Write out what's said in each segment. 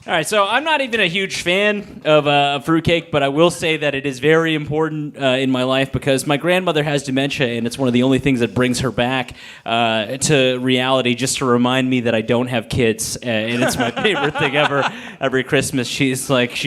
All right, so I'm not even a huge fan of fruitcake, but I will say that it is very important in my life because my grandmother has dementia, and it's one of the only things that brings her back to reality, just to remind me that I don't have kids, and it's my favorite thing ever. Every Christmas, she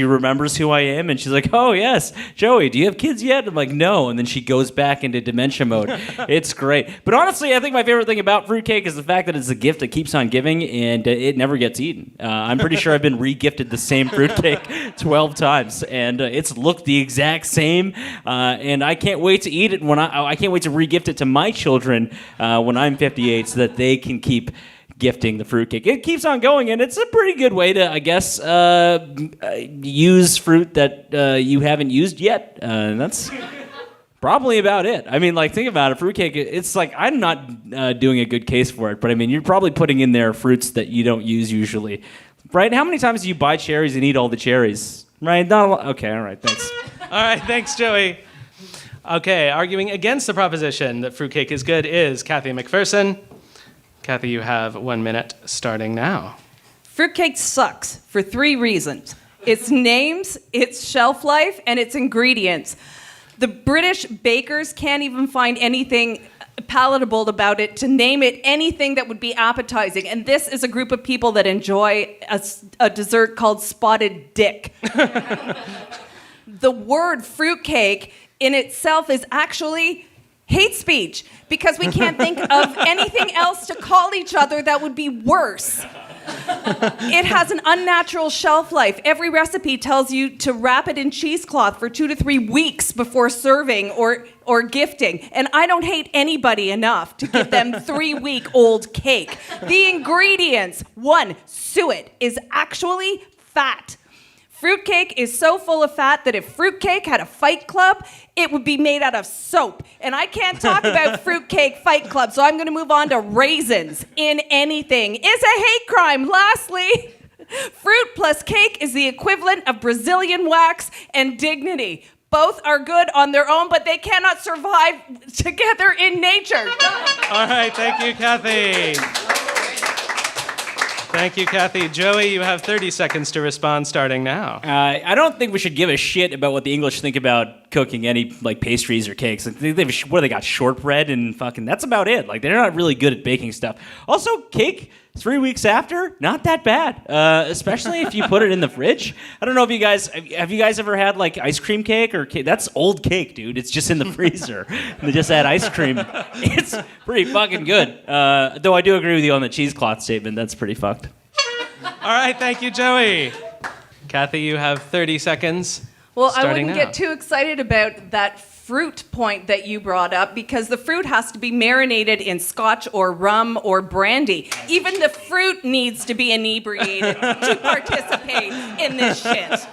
remembers who I am, and she's like, "Oh yes, Joey, do you have kids yet?" I'm like, "No," and then she goes back into dementia mode. It's great, but honestly, I think my favorite thing about fruitcake is the fact that it's a gift that keeps on giving, and it never gets eaten. I'm pretty sure I've been re-gifted the same fruitcake 12 times, and it's looked the exact same, and I can't wait to eat it when I can't wait to re-gift it to my children when I'm 58 so that they can keep gifting the fruitcake. It keeps on going, and it's a pretty good way to, I guess, use fruit that you haven't used yet. That's probably about it. I mean, like, think about it. Fruitcake, it's like, I'm not doing a good case for it, but I mean, you're probably putting in there fruits that you don't use usually. Right? How many times do you buy cherries and eat all the cherries? Right? Not a lot. Okay, all right, thanks. All right, thanks, Joey. Okay, arguing against the proposition that fruitcake is good is Cathy MacPherson. Cathy, you have 1 minute starting now. Fruitcake sucks for 3 reasons. Its names, its shelf life, and its ingredients. The British bakers can't even find anything palatable about it to name it anything that would be appetizing. And this is a group of people that enjoy a dessert called spotted dick. The word fruitcake in itself is actually hate speech because we can't think of anything else to call each other that would be worse. It has an unnatural shelf life. Every recipe tells you to wrap it in cheesecloth for 2 to 3 weeks before serving or gifting. And I don't hate anybody enough to give them 3-week-old cake. The ingredients: 1, suet is actually fat. Fruitcake is so full of fat that if Fruitcake had a fight club, it would be made out of soap. And I can't talk about Fruitcake Fight Club, so I'm going to move on to raisins in anything. Is a hate crime. Lastly, fruit plus cake is the equivalent of Brazilian wax and dignity. Both are good on their own, but they cannot survive together in nature. All right, thank you, Cathy. Thank you, Cathy. Joey, you have 30 seconds to respond starting now. I don't think we should give a shit about what the English think about cooking any, like, pastries or cakes. Like, what do they got? Shortbread and fucking... That's about it. Like, they're not really good at baking stuff. Also, cake 3 weeks after, not that bad. Especially if you put it in the fridge. I don't know if you guys... Have you guys ever had, like, ice cream cake or cake? That's old cake, dude. It's just in the freezer. And they just add ice cream. It's pretty fucking good. Though I do agree with you on the cheesecloth statement. That's pretty fucked. All right, thank you, Joey. Cathy, you have 30 seconds. Well, I wouldn't get too excited about that fruit point that you brought up because the fruit has to be marinated in scotch or rum or brandy. Even the fruit needs to be inebriated to participate in this shit.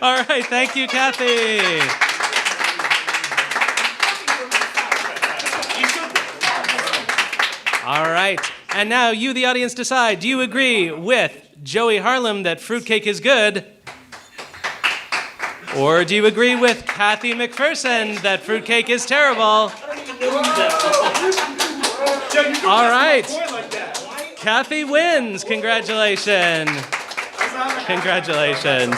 All right, thank you, Cathy. All right, and now you, the audience, decide. Do you agree with Joey Harlem that fruitcake is good? Or do you agree with Cathy MacPherson that fruitcake is terrible? All right. Cathy wins. Congratulations. Congratulations.